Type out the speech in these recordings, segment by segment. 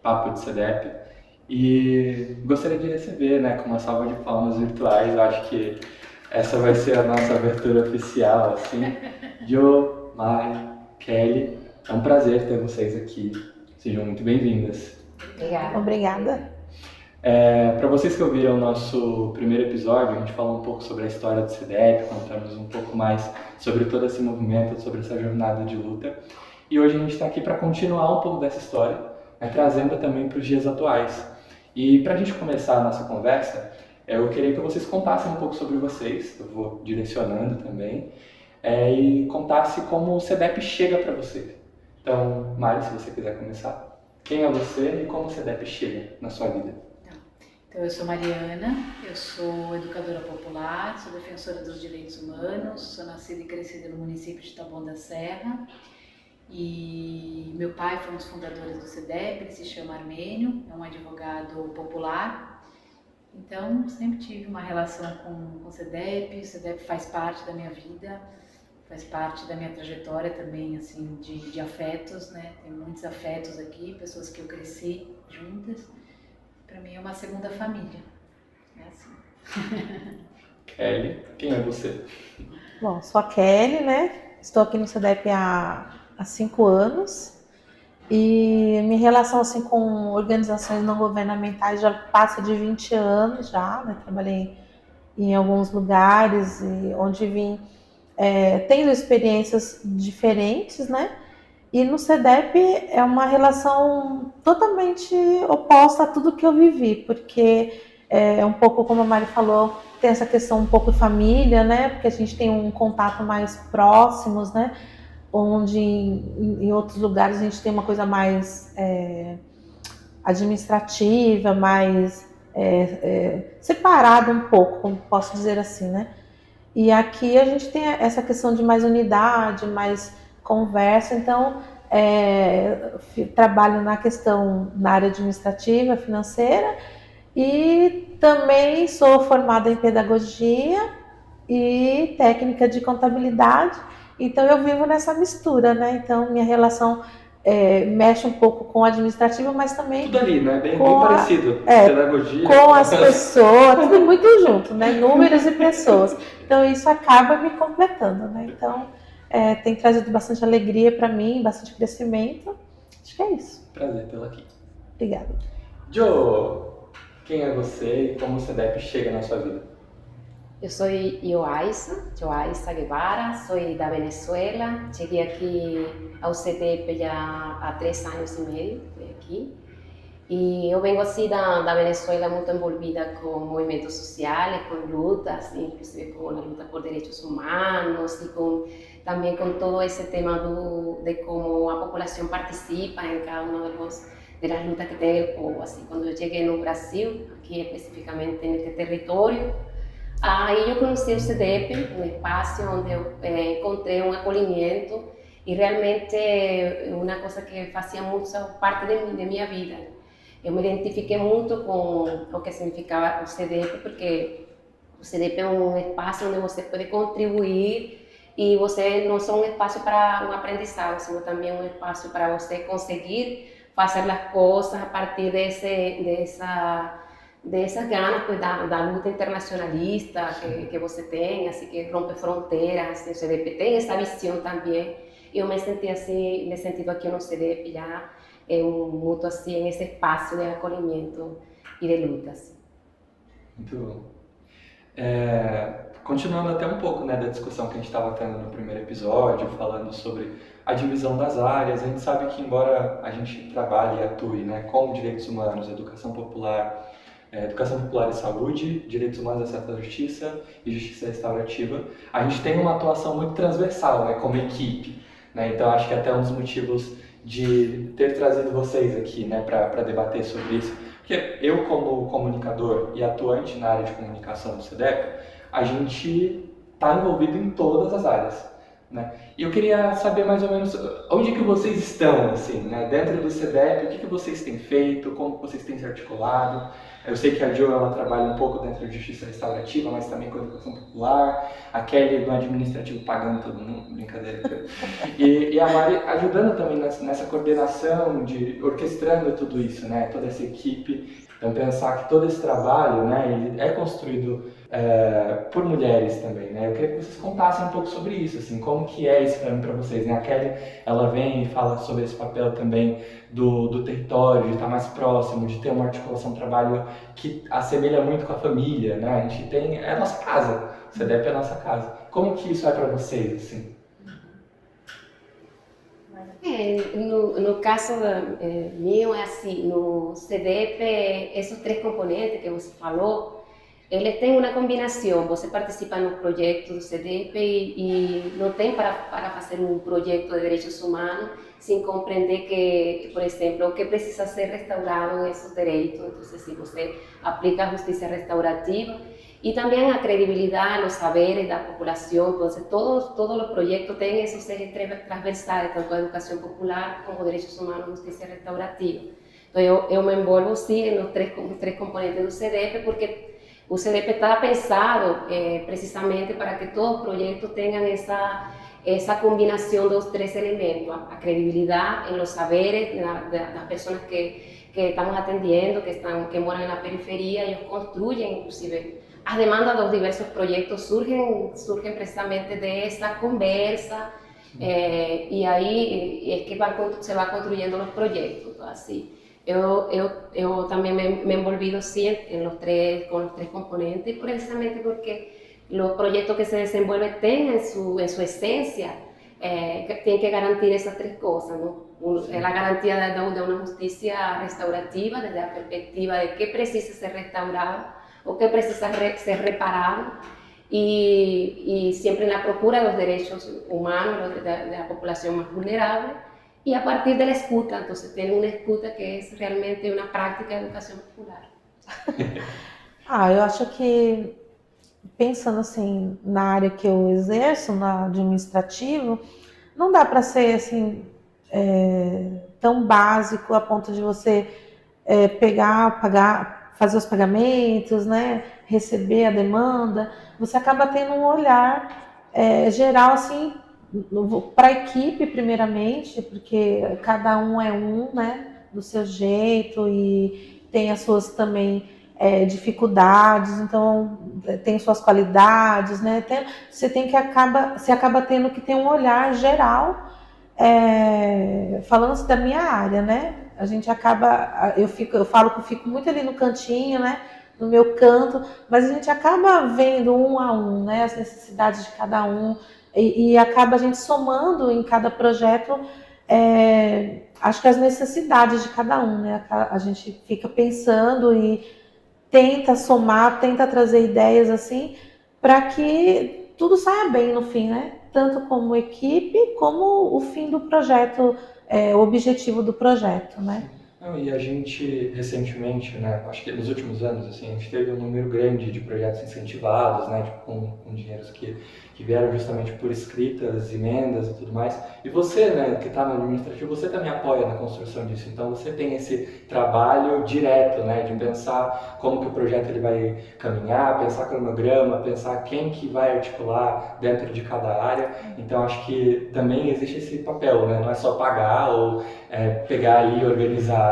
Papo de CDEP. E gostaria de receber, né, com uma salva de palmas virtuais. Eu acho que essa vai ser a nossa abertura oficial, assim. Jo, Mari, Kelly, é um prazer ter vocês aqui. Sejam muito bem-vindas. Obrigada. Para vocês que ouviram o nosso primeiro episódio, a gente falou um pouco sobre a história do CDEP, contamos um pouco mais sobre todo esse movimento, sobre essa jornada de luta. E hoje a gente está aqui para continuar um pouco dessa história, né, trazendo também para os dias atuais. E para a gente começar a nossa conversa, eu queria que vocês contassem um pouco sobre vocês, eu vou direcionando também, e contasse como o CDEP chega para vocês. Então, Mari, se você quiser começar, quem é você e como o CDEP chega na sua vida? Então, eu sou Mariana, eu sou educadora popular, sou defensora dos direitos humanos, sou nascida e crescida no município de Taboão da Serra e meu pai foi um dos fundadores do CDEP, ele se chama Armênio, é um advogado popular, então sempre tive uma relação com o CDEP faz parte da minha vida, faz parte da minha trajetória também, assim, de afetos, né? Tem muitos afetos aqui, pessoas que eu cresci juntas. Para mim é uma segunda família. É assim. Kelly, quem é você? Bom, sou a Kelly, né? Estou aqui no CDEP há 5 anos e minha relação assim com organizações não governamentais já passa de 20 anos já, né? Trabalhei em alguns lugares e onde vim tendo experiências diferentes, né? E no CDEP é uma relação totalmente oposta a tudo que eu vivi, porque é um pouco, como a Mari falou, tem essa questão um pouco família, né? Porque a gente tem um contato mais próximos, né? Onde em outros lugares a gente tem uma coisa mais administrativa, mais separada um pouco, como posso dizer assim, né? E aqui a gente tem essa questão de mais unidade, mais conversa, então trabalho na questão na área administrativa, financeira e também sou formada em pedagogia e técnica de contabilidade, então eu vivo nessa mistura, né? Então minha relação mexe um pouco com a administrativa, mas também Tudo ali, né? Bem com parecido. Pedagogia. com as pessoas, tudo muito junto, né? Números e pessoas. Então isso acaba me completando, né? Então tem trazido bastante alegria para mim, bastante crescimento. Acho que é isso. Prazer tê-la aqui. Obrigada. Jo, quem é você e como o CDEP chega na sua vida? Eu sou Joaisa Guevara, sou da Venezuela. Cheguei aqui ao CDEP já há 3 anos e meio, estou aqui. E eu venho assim da Venezuela muito envolvida com movimentos sociais, com lutas, inclusive com a luta por direitos humanos e também com todo esse tema de como a população participa em cada uma das lutas que tem o povo. Assim, quando eu cheguei no Brasil, aqui especificamente neste território, aí eu conheci o CDEP, um espaço onde eu encontrei um acolhimento e realmente uma coisa que fazia muito parte de minha vida. Eu me identifiquei muito com o que significava o CDEP, porque o CDEP é um espaço onde você pode contribuir e você não só um espaço para um aprendizado, sino também um espaço para você conseguir fazer as coisas a partir dessas ganas pues, da luta internacionalista que você tem, assim, que rompe fronteiras, assim, o CDEP tem essa visão também. E eu me senti assim, me sentido aqui no CDEP já muito assim, nesse espaço de acolhimento e de lutas. Muito bom. Continuando até um pouco, né, da discussão que a gente estava tendo no primeiro episódio, falando sobre a divisão das áreas, a gente sabe que embora a gente trabalhe e atue, né, com direitos humanos, educação popular e saúde, direitos humanos e acesso à justiça e justiça restaurativa, a gente tem uma atuação muito transversal, né, como equipe, né, então acho que até um dos motivos de ter trazido vocês aqui, né, para debater sobre isso, porque eu como comunicador e atuante na área de comunicação do CDEP, a gente está envolvido em todas as áreas, né? E eu queria saber mais ou menos onde que vocês estão, assim, né? Dentro do CDEP, o que vocês têm feito, como vocês têm se articulado. Eu sei que a Jo, ela trabalha um pouco dentro de justiça restaurativa, mas também com educação popular. A Kelly no administrativo pagando todo mundo, brincadeira. E a Mari ajudando também nessa coordenação, orquestrando tudo isso, né? Toda essa equipe. Então pensar que todo esse trabalho, né, ele é construído por mulheres também, né? Eu queria que vocês contassem um pouco sobre isso, assim, como que é isso para vocês, né? A Kelly, ela vem e fala sobre esse papel também do território, de estar mais próximo, de ter uma articulação, um trabalho que assemelha muito com a família, né? A gente tem, é a nossa casa, o CDEP é a nossa casa. Como que isso é para vocês, assim? No caso meu é assim, no CDEP, esses 3 componentes que você falou, eles têm uma combinação. Você participa no projeto do CDEP e não tem para fazer um projeto de direitos humanos sem compreender que, por exemplo, o que precisa ser restaurado esses direitos. Então, se você aplica a justiça restaurativa, y también a credibilidad, los saberes de la población. Entonces, todos los proyectos tienen esos ejes transversales, tanto a educación popular como derechos humanos, justicia restaurativa. Entonces, yo me envolvo, sí, en los tres componentes del CDEP, porque el CDEP está pensado precisamente para que todos los proyectos tengan esa combinación de los 3 elementos, a credibilidad en los saberes de las personas que estamos atendiendo, que moran en la periferia. Ellos construyen, inclusive, as demandas dos diversos projetos surgem precisamente dessa conversa, e aí é que se vai construindo os projetos. Então, assim, eu também me envolvido sim com os 3 componentes, precisamente porque os projetos que se desenvolvem têm em sua essência, tem que garantir essas 3 coisas, não? A garantia de uma justiça restaurativa, desde a perspectiva de que precisa ser restaurado, o que precisa ser reparado, y siempre en la procura de los derechos humanos de la población más vulnerable, y a partir de la escuta. Entonces tiene una escuta que es realmente una práctica de educación popular. Eu acho que, pensando assim, na área que eu exerço, na administrativo, não dá para ser assim, tão básico a ponto de você pegar, pagar, fazer os pagamentos, né, receber a demanda. Você acaba tendo um olhar geral assim, para a equipe primeiramente, porque cada um é né, do seu jeito e tem as suas também dificuldades, então tem suas qualidades, né? Você acaba tendo que ter um olhar geral, falando da minha área, né? A gente acaba, eu falo que eu fico muito ali no cantinho, né, no meu canto, mas a gente acaba vendo um a um, né, as necessidades de cada um, e acaba a gente somando em cada projeto, acho que as necessidades de cada um, né, a gente fica pensando e tenta somar, tenta trazer ideias assim, para que tudo saia bem no fim, né, tanto como equipe, como o fim do projeto, o objetivo do projeto, né? Não, e a gente, recentemente, né, acho que nos últimos anos, assim, a gente teve um número grande de projetos incentivados, né, tipo, com dinheiros que vieram justamente por escritas, emendas e tudo mais. E você, né, que está no administrativo, você também apoia na construção disso. Então, você tem esse trabalho direto, né, de pensar como que o projeto ele vai caminhar, pensar cronograma, pensar quem que vai articular dentro de cada área. Então, acho que também existe esse papel, né, não é só pagar ou pegar ali e organizar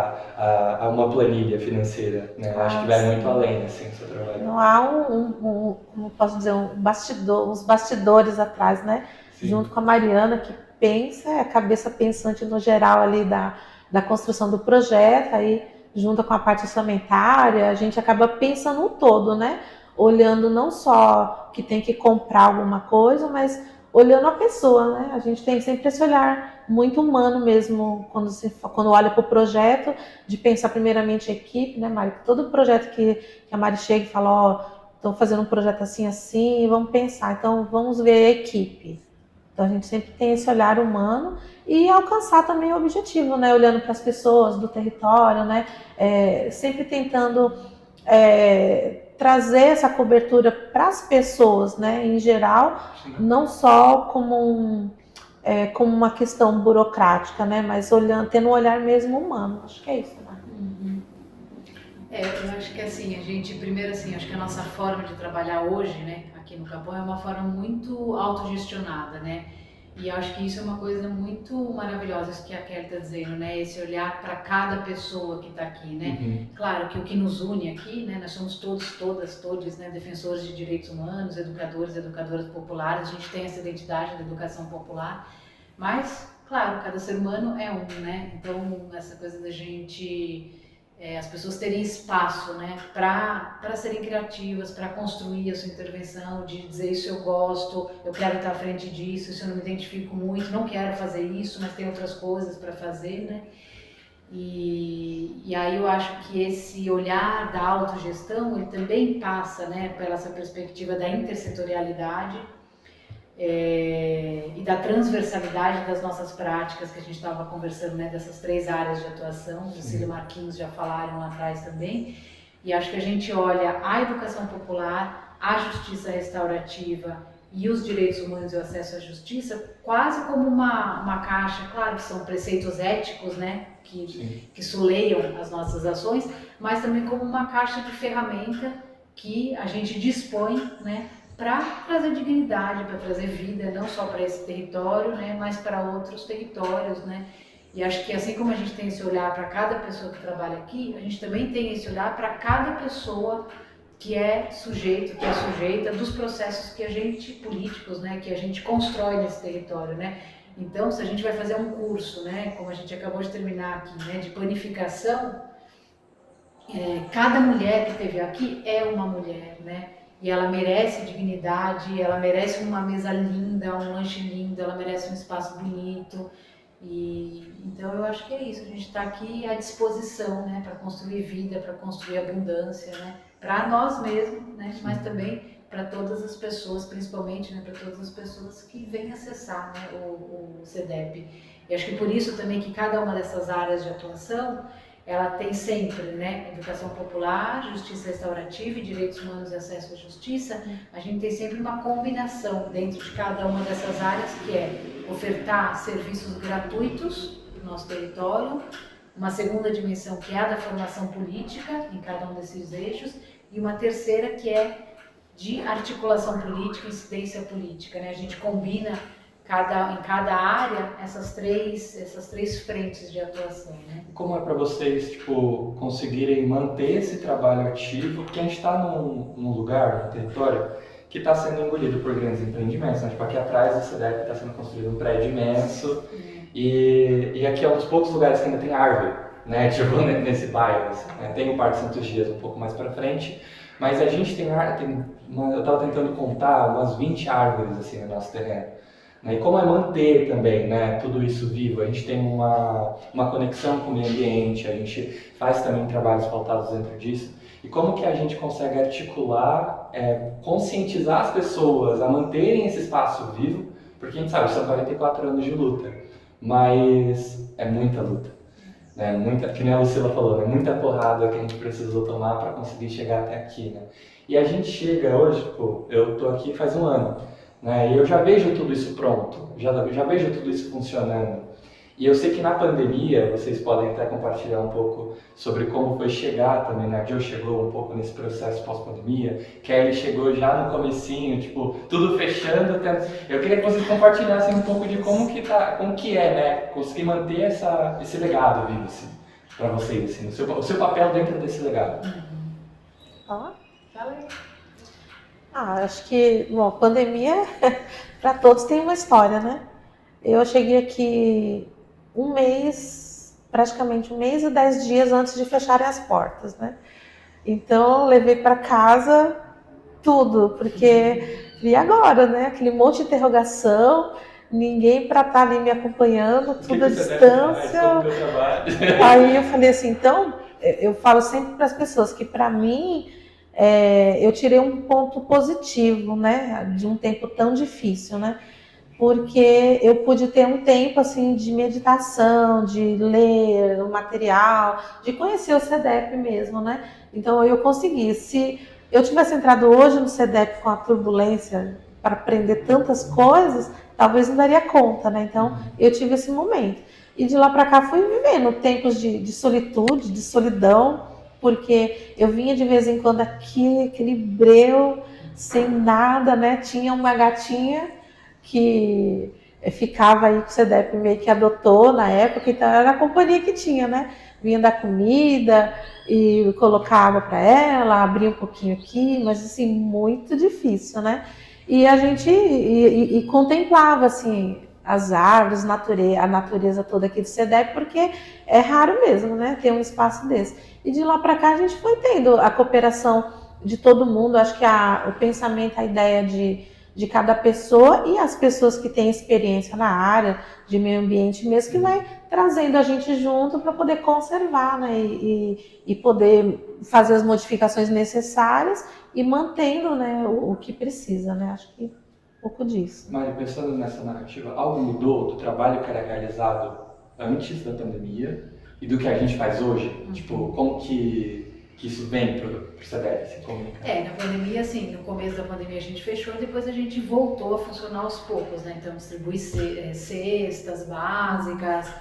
uma planilha financeira, né? Acho que vai muito além, assim, do seu trabalho. Não há como posso dizer, uns bastidores atrás, né? Sim. Junto com a Mariana, que pensa, é a cabeça pensante no geral ali da construção do projeto, aí junto com a parte orçamentária, a gente acaba pensando no todo, né? Olhando não só que tem que comprar alguma coisa, mas olhando a pessoa, né? A gente tem sempre esse olhar muito humano mesmo, quando olha para o projeto, de pensar primeiramente a equipe, né, Mari? Todo projeto que a Mari chega e fala, estão fazendo um projeto assim, vamos pensar, então vamos ver a equipe. Então a gente sempre tem esse olhar humano e alcançar também o objetivo, né? Olhando para as pessoas do território, né? Sempre tentando trazer essa cobertura para as pessoas, né, em geral, Sim. não só como uma questão burocrática, né, mas tendo um olhar mesmo humano. Acho que é isso, né? Eu acho que assim, a gente, primeiro assim, acho que a nossa forma de trabalhar hoje, né, aqui no Capão é uma forma muito autogestionada, né? E acho que isso é uma coisa muito maravilhosa, isso que a Kelly está dizendo, né? Esse olhar para cada pessoa que está aqui, né? Claro que o que nos une aqui, né? Nós somos todos, né? Defensores de direitos humanos, educadores, educadoras populares, a gente tem essa identidade da educação popular, mas, claro, cada ser humano é um, né? Então, essa coisa da gente... as pessoas terem espaço, né, para serem criativas, para construir a sua intervenção, de dizer isso eu gosto, eu quero estar à frente disso, isso eu não me identifico muito, não quero fazer isso, mas tem outras coisas para fazer, né? E aí eu acho que esse olhar da autogestão, ele também passa, né, pela essa perspectiva da intersetorialidade, e da transversalidade das nossas práticas, que a gente estava conversando, né, dessas 3 áreas de atuação, Cecília e Marquinhos já falaram lá atrás também, e acho que a gente olha a educação popular, a justiça restaurativa e os direitos humanos e o acesso à justiça quase como uma caixa, claro que são preceitos éticos, né, que suleiam as nossas ações, mas também como uma caixa de ferramenta que a gente dispõe, né, para trazer dignidade, para trazer vida, não só para esse território, né, mas para outros territórios, né? E acho que assim como a gente tem esse olhar para cada pessoa que trabalha aqui, a gente também tem esse olhar para cada pessoa que é sujeito, que é sujeita dos processos que a gente, políticos, né, que a gente constrói nesse território, né? Então, se a gente vai fazer um curso, né, como a gente acabou de terminar aqui, né, de panificação, cada mulher que esteve aqui é uma mulher, né? E ela merece dignidade, ela merece uma mesa linda, um lanche lindo, ela merece um espaço bonito. E então eu acho que é isso, a gente está aqui à disposição, né, para construir vida, para construir abundância, né, para nós mesmos, né, mas também para todas as pessoas, principalmente, né, para todas as pessoas que vêm acessar, né, o CEDEP. E acho que por isso também que cada uma dessas áreas de atuação ela tem sempre, né, educação popular, justiça restaurativa e direitos humanos e acesso à justiça. A gente tem sempre uma combinação dentro de cada uma dessas áreas, que é ofertar serviços gratuitos no nosso território, uma segunda dimensão que é a da formação política em cada um desses eixos, e uma terceira que é de articulação política e incidência política, né? A gente combina em cada área essas três frentes de atuação, né? Como é para vocês, tipo, conseguirem manter esse trabalho ativo? Porque a gente está num lugar, num território, que está sendo engolido por grandes empreendimentos, né? Tipo, aqui atrás do CEDEP está sendo construído um prédio imenso, e aqui é um dos poucos lugares que ainda tem árvore, né? Tipo, nesse bairro, assim, né? Tem o Parque Santos Dias um pouco mais para frente, mas a gente eu estava tentando contar umas 20 árvores, assim, no nosso terreno. E como é manter também, né, tudo isso vivo? A gente tem uma conexão com o meio ambiente, a gente faz também trabalhos pautados dentro disso. E como que a gente consegue articular, conscientizar as pessoas a manterem esse espaço vivo? Porque a gente sabe, são 44 anos de luta, mas é muita luta. Né? Que nem a Lucila falou, né? Muita porrada que a gente precisou tomar para conseguir chegar até aqui. Né? E a gente chega hoje, pô, eu tô aqui faz um ano. Né? E eu já vejo tudo isso pronto, já vejo tudo isso funcionando. E eu sei que na pandemia, vocês podem até compartilhar um pouco sobre como foi chegar também, né? A Jo chegou um pouco nesse processo pós-pandemia, Kelly chegou já no comecinho, tipo, tudo fechando. Eu queria que vocês compartilhassem um pouco de como que é, né? Conseguir manter esse legado vivo, assim, para vocês, assim, o seu papel dentro desse legado. Fala aí. Acho que, bom, pandemia para todos tem uma história, né? Eu cheguei aqui praticamente um mês e 10 dias antes de fecharem as portas, né? Então, eu levei para casa tudo, porque, e agora, né? Aquele monte de interrogação, ninguém para estar ali me acompanhando, tudo à distância. Aí eu falei assim, então, eu falo sempre para as pessoas que, para mim, eu tirei um ponto positivo, né, de um tempo tão difícil, né, porque eu pude ter um tempo, assim, de meditação, de ler o material, de conhecer o CEDEP mesmo, né, então eu consegui, se eu tivesse entrado hoje no CEDEP com a turbulência para aprender tantas coisas, talvez não daria conta, né? Então, eu tive esse momento. E de lá para cá fui vivendo tempos de solitude, de solidão, porque eu vinha de vez em quando aqui, aquele breu, sem nada, né? Tinha uma gatinha que ficava aí que o CEDEP meio que adotou na época, então era a companhia que tinha, né? Vinha dar comida e colocar água para ela, abrir um pouquinho aqui, mas assim, muito difícil, né? E a gente contemplava assim as árvores, a natureza toda aqui do CEDEP, porque é raro mesmo, né? Ter um espaço desse. E de lá para cá a gente foi tendo a cooperação de todo mundo, acho que o pensamento, a ideia de cada pessoa e as pessoas que têm experiência na área de meio ambiente mesmo, que vai trazendo a gente junto para poder conservar, né, e poder fazer as modificações necessárias e mantendo, né, o que precisa, né, acho que um pouco disso. Mari, pensando nessa narrativa, algo mudou do trabalho que era realizado antes da pandemia e do que a gente faz hoje? Tipo, como que isso vem pro CEDEP se comunicar? Na pandemia, assim, no começo da pandemia a gente fechou e depois a gente voltou a funcionar aos poucos, né? Então, distribui cestas básicas,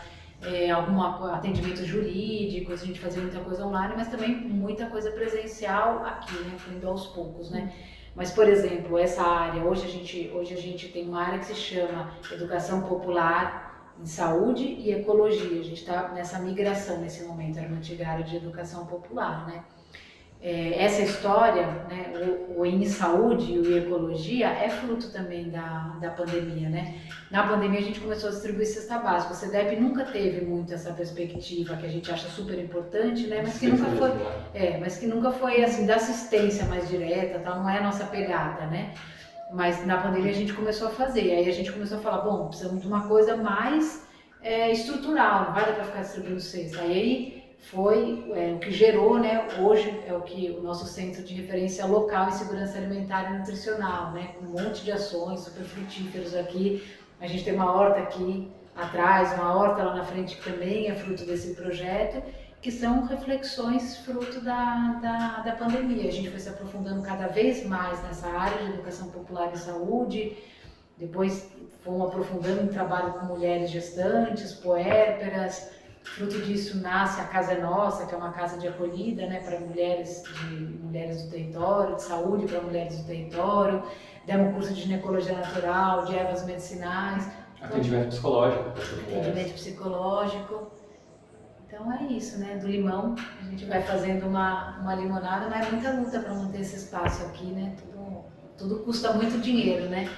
algum atendimento jurídico, a gente fazia muita coisa online, mas também muita coisa presencial aqui, né? Indo aos poucos, né? Mas, por exemplo, essa área, hoje a gente tem uma área que se chama Educação Popular em Saúde e Ecologia. A gente está nessa migração nesse momento, era uma antiga área de Educação Popular, né? Essa história, né, o em saúde e o em ecologia é fruto também da pandemia, né? Na pandemia a gente começou a distribuir cesta básica. O CEDEP nunca teve muito essa perspectiva que a gente acha super importante, né? Mas que nunca foi assim da assistência mais direta, tal, não é a nossa pegada, né? Mas na pandemia a gente começou a fazer. Aí a gente começou a falar, bom, precisamos de uma coisa mais estrutural, não vai dar para ficar distribuindo cesta. Aí foi o que gerou, né, hoje é o nosso centro de referência local em segurança alimentar e nutricional, né, com um monte de ações super frutíferos aqui. A gente tem uma horta aqui atrás, uma horta lá na frente que também é fruto desse projeto, que são reflexões fruto da pandemia. A gente foi se aprofundando cada vez mais nessa área de educação popular e saúde, depois fomos aprofundando em trabalho com mulheres gestantes, puérperas. Fruto disso nasce a Casa é Nossa, que é uma casa de acolhida, né, para mulheres do território, de saúde para mulheres do território. Demos curso de ginecologia natural, de ervas medicinais. Atendimento psicológico. Atendimento psicológico. Então é isso, né? Do limão a gente vai fazendo uma limonada, mas é muita luta para manter esse espaço aqui, né? Tudo custa muito dinheiro, né?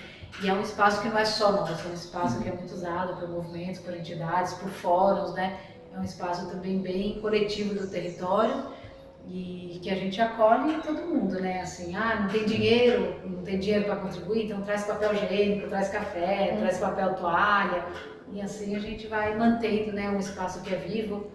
E é um espaço que não é só nosso, é um espaço que é muito usado por movimentos, por entidades, por fóruns, né? É um espaço também bem coletivo do território e que a gente acolhe todo mundo, né? Assim, não tem dinheiro para contribuir, então traz papel higiênico, traz café, traz papel toalha. E assim a gente vai mantendo, né, um espaço que é vivo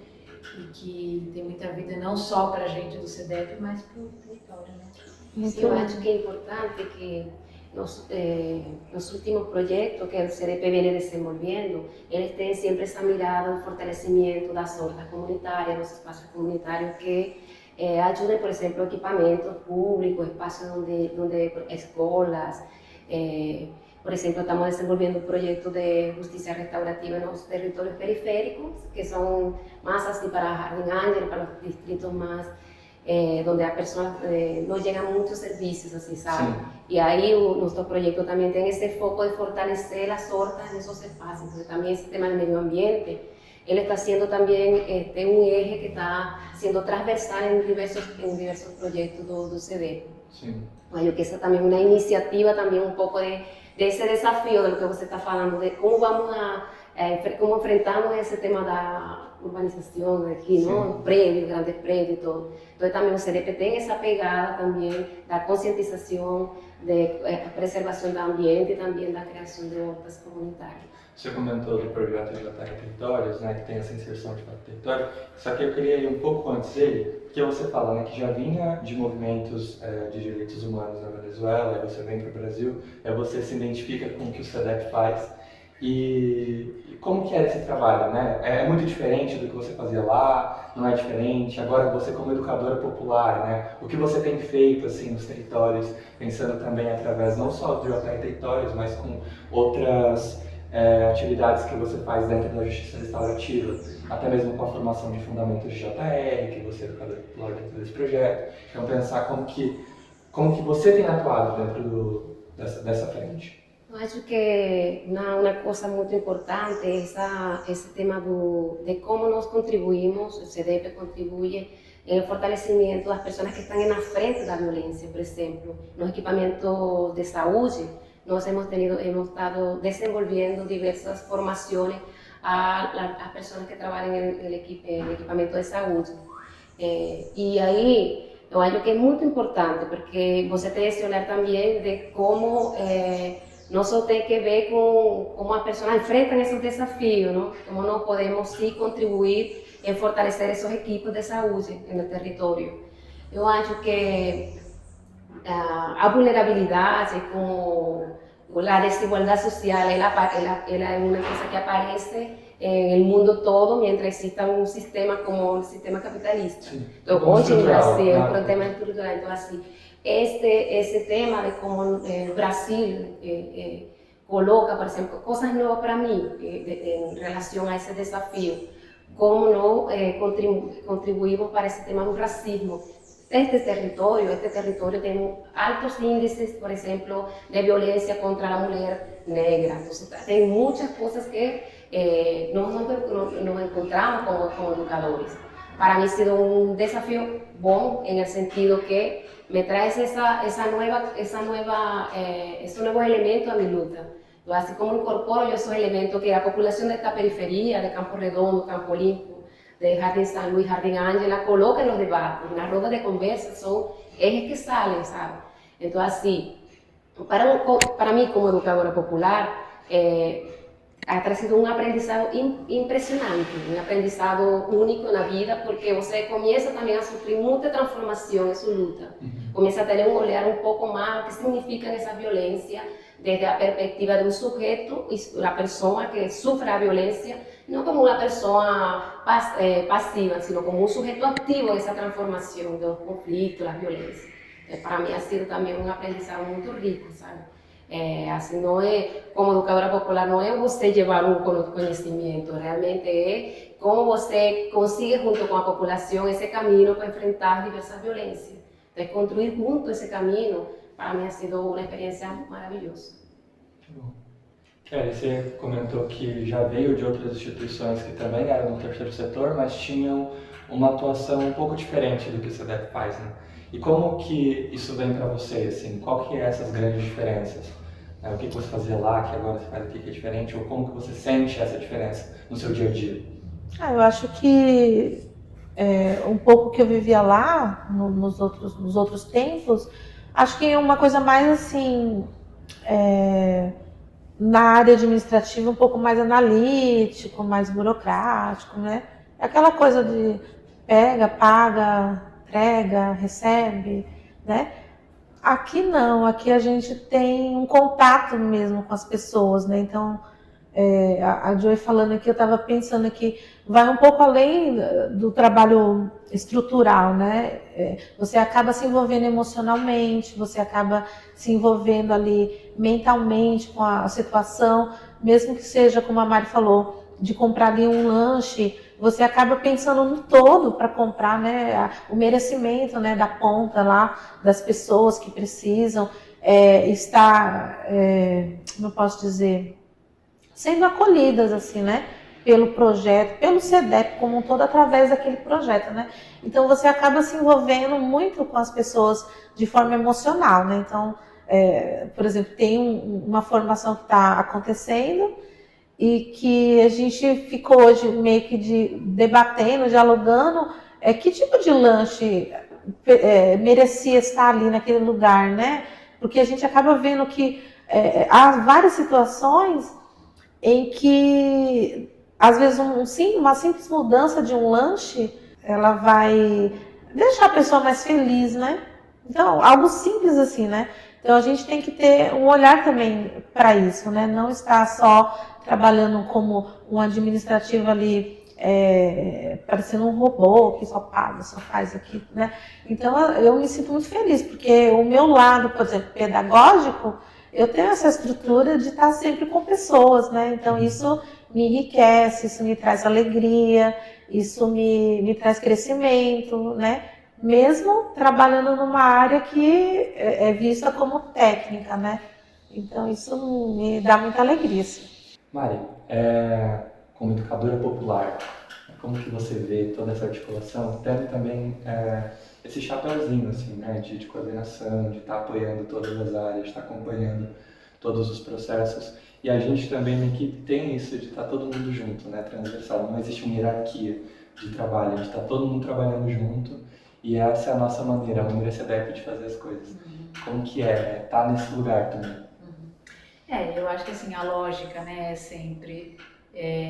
e que tem muita vida não só para a gente do CEDEP, mas para o território, né? Eu acho que é importante que los últimos proyectos que el CDP viene desenvolviendo, él tiene siempre esa mirada de fortalecimiento de las hortas comunitarias, los espacios comunitarios que ayuden, por ejemplo, equipamientos públicos, espacios donde escuelas. Por ejemplo, estamos desenvolviendo un proyecto de justicia restaurativa en los territorios periféricos, que son más así para Jardín Ángel, para los distritos más donde a personas no llegan muchos servicios, así, ¿sabes? Sí. Y ahí nuestro proyecto también tiene ese foco de fortalecer las hortas en esos espacios, entonces también ese tema del medio ambiente. Él está haciendo también un eje que está siendo transversal en diversos proyectos do CEDEP. Sí. Yo creo que esa también es una iniciativa también un poco de ese desafío de lo que usted está hablando, de cómo vamos cómo enfrentamos ese tema de la urbanización aquí, ¿no? Predios, grandes predios y todo. Entonces también el CDP tiene esa pegada también da concientización, de preservação do ambiente e também da criação de hortas comunitárias. Você comentou do projeto de Ataque Territórios, né, que tem essa inserção de fato território, só que eu queria ir um pouco antes dele, porque você fala, né, que já vinha de movimentos de direitos humanos na Venezuela, aí você vem para o Brasil, aí você se identifica com o que o CEDEP faz, E como que é esse trabalho, né? É muito diferente do que você fazia lá? Não é diferente? Agora você como educadora popular, né? O que você tem feito assim nos territórios, pensando também através não só do JR Territórios, mas com outras atividades que você faz dentro da justiça restaurativa, até mesmo com a formação de fundamentos de JR, que você é educadora popular dentro desse projeto. Então pensar como que você tem atuado dentro dessa frente. Eu acho que uma coisa muito importante é esse tema de como nós contribuímos, o CDEP contribui no fortalecimento das pessoas que estão na frente da violência, por exemplo, nos equipamentos de saúde. Nós hemos estado desenvolvendo diversas formações a pessoas que trabalham em equipamento de saúde. E aí, eu acho que é muito importante, porque você tem esse olhar também de como nós só tem que ver com como as pessoas enfrentam esses desafios, não? Como nós podemos sim contribuir em fortalecer esses equipos de saúde no território. Eu acho que a vulnerabilidade, como a desigualdade social, ela é uma coisa que aparece no mundo todo, mientras exista um sistema como o sistema capitalista. Então, hoje no Brasil é um problema estrutural. Então, assim, esse tema de como o Brasil coloca, por exemplo, coisas novas para mim em relação a esse desafio, como nós contribuímos para esse tema do racismo. Este território tem altos índices, por exemplo, de violência contra a mulher negra. Então, tem muitas coisas que nós nos encontramos como educadores. Para mim, ha sido um desafio bom, no sentido que me traz esse novo elemento a minha luta. Eu, assim como incorporo esses elementos que a população desta periferia, de Campo Redondo, Campo Limpo, de Jardim São Luís, Jardim Ángela, coloca nos debates, nas rodas de conversa, são eles que saem, sabe? Então, assim, para mim, como educadora popular, ha trazido um aprendizado impressionante, um aprendizado único na vida, porque você começa também a sofrer muita transformação em sua luta. Começa a ter um olhar um pouco mais o que significa essa violência, desde a perspectiva de um sujeito, a pessoa que sofre a violência, não como uma pessoa passiva, sino como um sujeito ativo dessa transformação dos conflitos, das violências. Para mim, ha sido também um aprendizado muito rico, sabe? Assim, não é, como educadora popular, não é você levar um conhecimento, realmente é como você consiga, junto com a população, esse caminho para enfrentar diversas violências. Então, construir junto esse caminho, para mim, ha sido uma experiência maravilhosa. Kelly, você comentou que já veio de outras instituições que também eram do terceiro setor, mas tinham uma atuação um pouco diferente do que o CDEP faz, né? E como que isso vem para você, assim? Qual que é essas grandes diferenças? O que você fazia lá, que agora você faz aqui, que é diferente? Ou como que você sente essa diferença no seu dia a dia? Eu acho que um pouco que eu vivia lá, nos outros tempos, acho que uma coisa mais assim, na área administrativa, um pouco mais analítico, mais burocrático, né? É aquela coisa de pega, paga, entrega, recebe, né? Aqui não, aqui a gente tem um contato mesmo com as pessoas, né? Então, a Joy falando aqui, eu estava pensando que vai um pouco além do trabalho estrutural, né? Você acaba se envolvendo emocionalmente, você acaba se envolvendo ali mentalmente com a situação, mesmo que seja, como a Mari falou, de comprar ali um lanche, você acaba pensando no todo para comprar, né, o merecimento, né, da ponta lá, das pessoas que precisam estar, como eu posso dizer, sendo acolhidas, assim, né, pelo projeto, pelo CDEP como um todo, através daquele projeto, né. Então, você acaba se envolvendo muito com as pessoas de forma emocional, né. Então, por exemplo, tem uma formação que está acontecendo, e que a gente ficou hoje meio que debatendo, dialogando, que tipo de lanche merecia estar ali naquele lugar, né? Porque a gente acaba vendo que há várias situações em que, às vezes, uma simples mudança de um lanche, ela vai deixar a pessoa mais feliz, né? Então, algo simples assim, né? Então a gente tem que ter um olhar também para isso, né? Não estar só trabalhando como um administrativo ali, parecendo um robô que só paga, só faz aqui, né? Então eu me sinto muito feliz, porque o meu lado, por exemplo, pedagógico, eu tenho essa estrutura de estar sempre com pessoas, né? Então isso me enriquece, isso me traz alegria, isso me traz crescimento, né? Mesmo trabalhando numa área que é vista como técnica, né? Então isso me dá muita alegria. Assim. Mari, como educadora popular, como que você vê toda essa articulação, tendo também esse chapéuzinho assim, né, de coordenação, de estar apoiando todas as áreas, de estar acompanhando todos os processos, e a gente também na equipe tem isso de estar todo mundo junto, né, transversal, não existe uma hierarquia de trabalho, a gente está todo mundo trabalhando junto, e essa é a nossa maneira, a maneira CDEP de fazer as coisas. Como que estar nesse lugar também? Eu acho que assim, a lógica, né, é sempre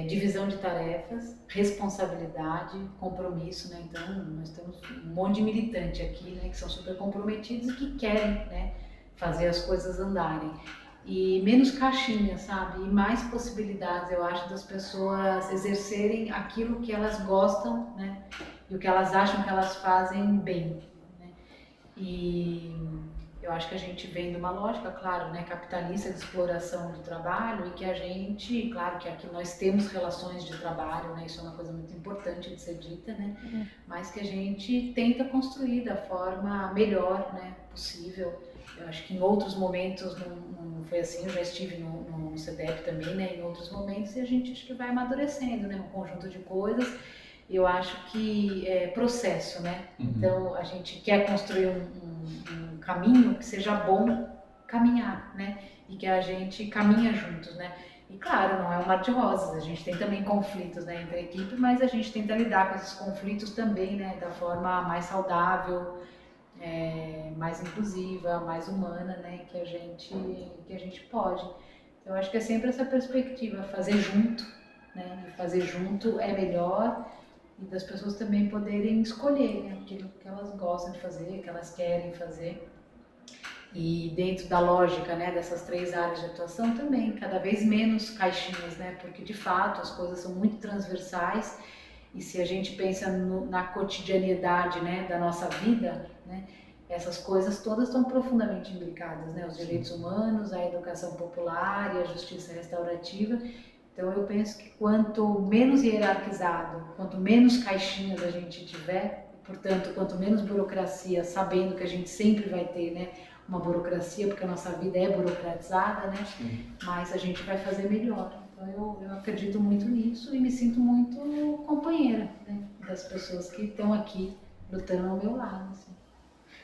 divisão de tarefas, responsabilidade, compromisso, né? Então, nós temos um monte de militante aqui, né, que são super comprometidos e que querem, né, fazer as coisas andarem. E menos caixinha, sabe? E mais possibilidades, eu acho, das pessoas exercerem aquilo que elas gostam, né? E o que elas acham que elas fazem bem, né? E eu acho que a gente vem de uma lógica, claro, né, capitalista de exploração do trabalho e que a gente, claro que aqui nós temos relações de trabalho, né, isso é uma coisa muito importante de ser dita, né, mas que a gente tenta construir da forma melhor, né, possível. Eu acho que em outros momentos não foi assim, eu já estive no CDEP também, né, em outros momentos, e a gente acho que vai amadurecendo, né, um conjunto de coisas. Eu acho que é processo, né? Então a gente quer construir um caminho que seja bom caminhar, né? E que a gente caminha juntos, né? E claro, não é um mar de rosas, a gente tem também conflitos, né, entre a equipe, mas a gente tenta lidar com esses conflitos também, né, da forma mais saudável, mais inclusiva, mais humana, né, que a gente pode. Então eu acho que é sempre essa perspectiva, fazer junto, né? E fazer junto é melhor. E das pessoas também poderem escolher, né, aquilo que elas gostam de fazer, que elas querem fazer. E dentro da lógica, né, dessas 3 áreas de atuação também, cada vez menos caixinhas, né, porque de fato as coisas são muito transversais e se a gente pensa na cotidianidade, né, da nossa vida, né, essas coisas todas estão profundamente imbricadas, né, os direitos humanos, a educação popular e a justiça restaurativa. Então eu penso que quanto menos hierarquizado, quanto menos caixinhas a gente tiver, portanto, quanto menos burocracia, sabendo que a gente sempre vai ter, né, uma burocracia, porque a nossa vida é burocratizada, né, mas a gente vai fazer melhor. Então eu acredito muito nisso e me sinto muito companheira, né, das pessoas que estão aqui lutando ao meu lado. Assim.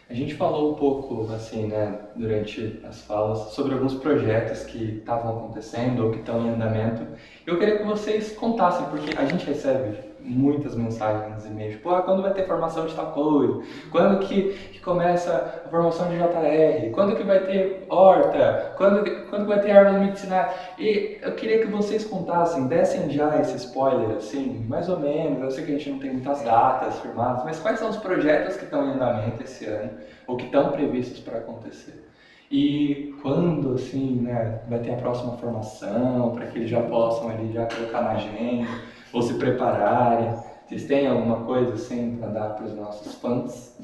A gente falou um pouco, assim, né, durante as falas, sobre alguns projetos que estavam acontecendo ou que estão em andamento. Eu queria que vocês contassem, porque a gente recebe muitas mensagens nos e-mails, tipo, quando vai ter formação de tal coisa? Quando que começa a formação de JR? Quando que vai ter horta? Quando que vai ter árvore medicinais? E eu queria que vocês contassem, dessem já esse spoiler, assim, mais ou menos. Eu sei que a gente não tem muitas datas firmadas, mas quais são os projetos que estão em andamento esse ano ou que estão previstos para acontecer? E quando, assim, né, vai ter a próxima formação, para que eles já possam ali já colocar na agenda, ou se prepararem. Vocês têm alguma coisa, assim, para dar para os nossos fãs?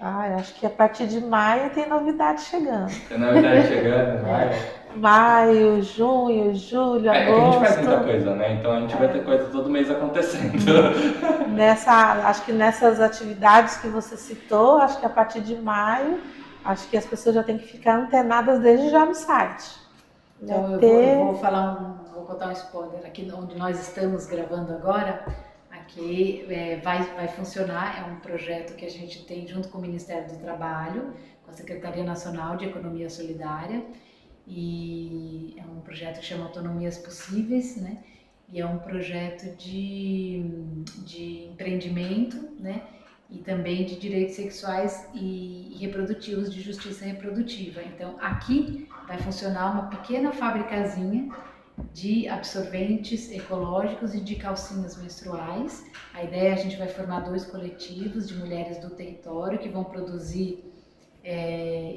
Acho que a partir de maio tem novidade chegando. Tem novidade chegando, maio? Maio, junho, julho, agosto. É que a gente faz muita coisa, né? Então a gente vai ter coisa todo mês acontecendo. Acho que nessas atividades que você citou, acho que a partir de maio, acho que as pessoas já têm que ficar antenadas desde já no site. Então eu vou contar um spoiler aqui onde nós estamos gravando agora. Aqui vai funcionar, é um projeto que a gente tem junto com o Ministério do Trabalho, com a Secretaria Nacional de Economia Solidária, e é um projeto que chama Autonomias Possíveis, né? E é um projeto de empreendimento, né? E também de direitos sexuais e reprodutivos, de justiça reprodutiva. Então aqui vai funcionar uma pequena fabricazinha de absorventes ecológicos e de calcinhas menstruais. A ideia é a gente vai formar 2 coletivos de mulheres do território que vão produzir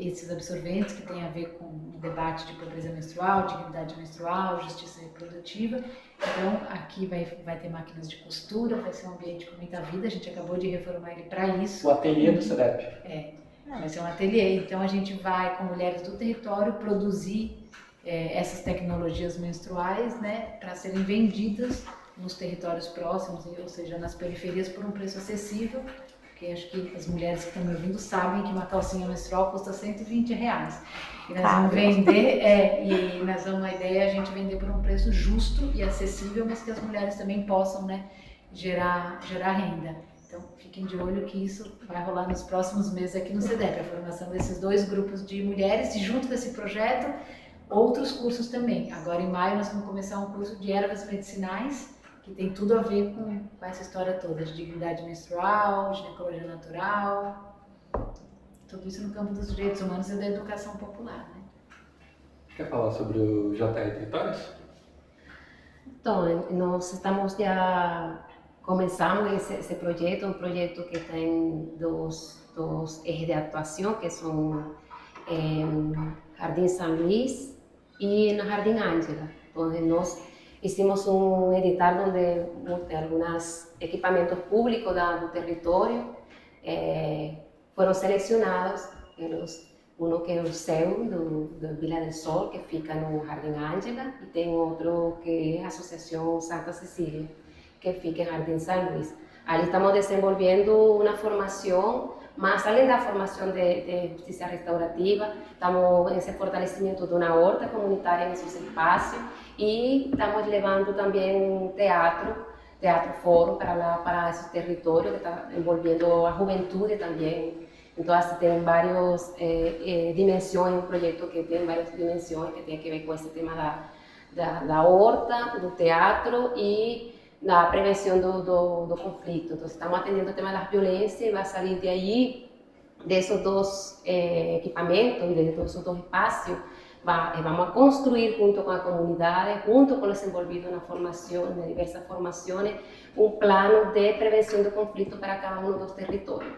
esses absorventes que tem a ver com o debate de pobreza menstrual, dignidade menstrual, justiça reprodutiva. Então aqui vai ter máquinas de costura, vai ser um ambiente com muita vida, a gente acabou de reformar ele para isso. O ateliê do SEDEP. Vai ser um ateliê, então a gente vai com mulheres do território produzir essas tecnologias menstruais, né, para serem vendidas nos territórios próximos, ou seja, nas periferias por um preço acessível, porque acho que as mulheres que estão me ouvindo sabem que uma calcinha menstrual custa R$120. E nós vamos vender, a ideia é a gente vender por um preço justo e acessível, mas que as mulheres também possam, né, gerar renda. Então, fiquem de olho que isso vai rolar nos próximos meses aqui no SEDEP, a formação desses 2 grupos de mulheres e junto com esse projeto, outros cursos também. Agora, em maio, nós vamos começar um curso de ervas medicinais, que tem tudo a ver com essa história toda de dignidade menstrual, ginecologia natural, tudo isso no campo dos direitos humanos e da educação popular, né? Quer falar sobre o JR Territórios? Então, nós estamos já começamos esse projeto, um projeto que tem dois eixos de atuação, que são Jardim São Luís e no Jardim Ángela. Então, nós hicimos um edital onde alguns equipamentos públicos do território foram selecionados. Um que é o CEU, do Vila del Sol, que fica no Jardim Ángela, e tem outro que é a Associação Santa Cecília, que fica em Jardim São Luís. Ali estamos desenvolvendo uma formação, mas além da formação de justiça restaurativa, estamos nesse fortalecimento de uma horta comunitária nesses espaços e estamos levando também teatro fórum para esses territórios, que está envolvendo a juventude também. Então, assim, tem várias dimensões, um projeto que tem várias dimensões que tem a ver com esse tema da horta, do teatro e da prevenção do conflito. Então, estamos atendendo o tema das violências e vai sair de aí, desses 2 equipamentos, desses 2 espaços, vamos a construir junto com a comunidade, junto com os envolvidos na formação, em diversas formações, um plano de prevenção do conflito para cada um dos territórios.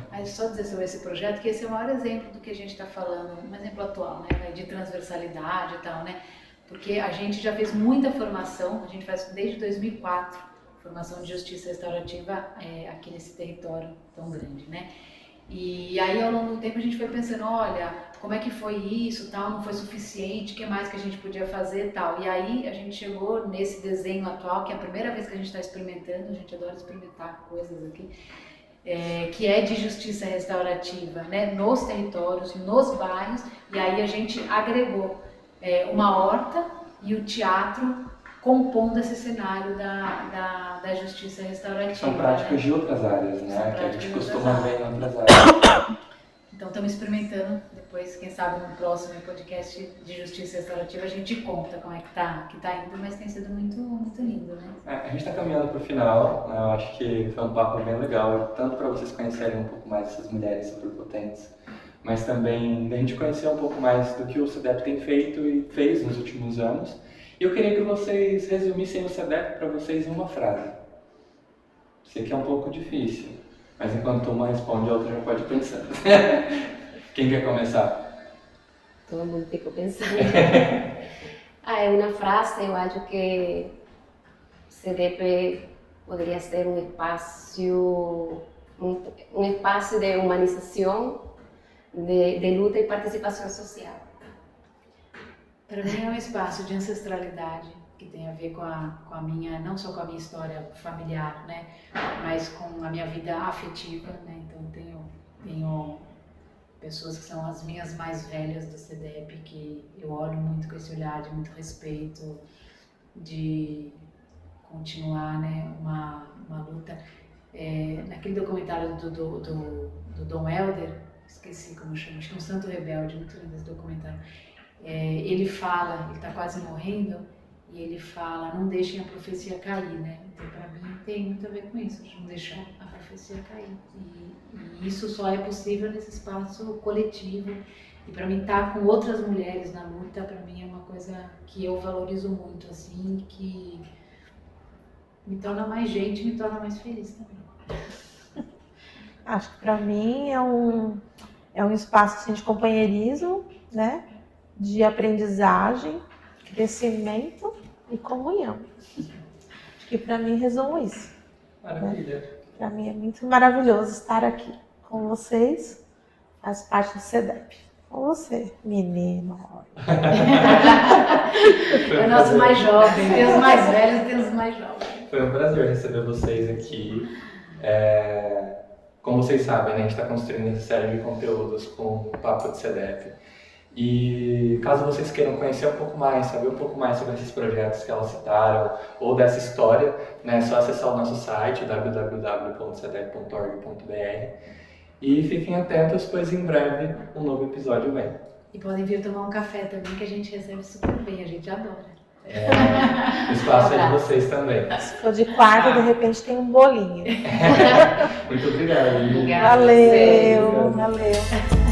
Mas só dizer sobre esse projeto que esse é o maior exemplo do que a gente está falando, um exemplo atual, né, de transversalidade e tal, né, porque a gente já fez muita formação, a gente faz desde 2004, formação de justiça restaurativa aqui nesse território tão grande, né, e aí ao longo do tempo a gente foi pensando, olha, como é que foi isso, tal, não foi suficiente, o que mais que a gente podia fazer, tal, e aí a gente chegou nesse desenho atual, que é a primeira vez que a gente está experimentando, a gente adora experimentar coisas aqui, que é de justiça restaurativa, né, nos territórios, nos bairros, e aí a gente agregou uma horta e o teatro compondo esse cenário da justiça restaurativa. São práticas, né, de outras áreas, né, que a gente costuma ver em outras áreas. Então estamos experimentando, depois, quem sabe, no próximo podcast de justiça restaurativa a gente conta como é que tá indo, mas tem sido muito, muito lindo, né? A gente está caminhando para o final, né? Eu acho que foi um papo bem legal, tanto para vocês conhecerem um pouco mais essas mulheres superpotentes, mas também a gente conhecer um pouco mais do que o SEDEP tem feito e fez nos últimos anos. E eu queria que vocês resumissem o SEDEP para vocês em uma frase. Sei que é um pouco difícil, mas enquanto uma responde, a outra já pode pensar. Quem quer começar? Todo mundo ficou pensando. É uma frase, eu acho que CDP poderia ser um espaço de humanização, de luta e participação social. Para mim é um espaço de ancestralidade que tem a ver com a minha, não só com a minha história familiar, né, mas com a minha vida afetiva, né. Então tenho pessoas que são as minhas mais velhas do SEDEP, que eu olho muito com esse olhar de muito respeito, de continuar, né, uma luta. Naquele documentário do Dom Helder, esqueci como chama, acho que é Um Santo Rebelde, muito lindo esse documentário. Ele fala, ele está quase morrendo, e ele fala, não deixem a profecia cair, né? Então, para mim, tem muito a ver com isso, de não deixar a profecia cair. E isso só é possível nesse espaço coletivo E para mim estar com outras mulheres na luta, para mim é uma coisa que eu valorizo muito, assim, que me torna mais gente, me torna mais feliz também. Acho que para mim é um espaço assim, de companheirismo, né? De aprendizagem, crescimento e comunhão. Acho que para mim resumo isso. Maravilha. Para mim é muito maravilhoso estar aqui com vocês, faz parte do CEDEP. Com você, menino. É o nosso mais jovem, tem os mais velhos e tem os mais jovens. Foi um prazer receber vocês aqui. Como vocês sabem, né, a gente está construindo essa série de conteúdos com o Papo de CEDEP. E caso vocês queiram conhecer um pouco mais, saber um pouco mais sobre esses projetos que elas citaram, ou dessa história, né, é só acessar o nosso site, www.cedep.org.br. E fiquem atentos, pois em breve um novo episódio vem. E podem vir tomar um café também, que a gente recebe super bem, a gente adora. O espaço é de vocês também. Se for de quarta, de repente tem um bolinho. Muito obrigado. Obrigada. Valeu, valeu.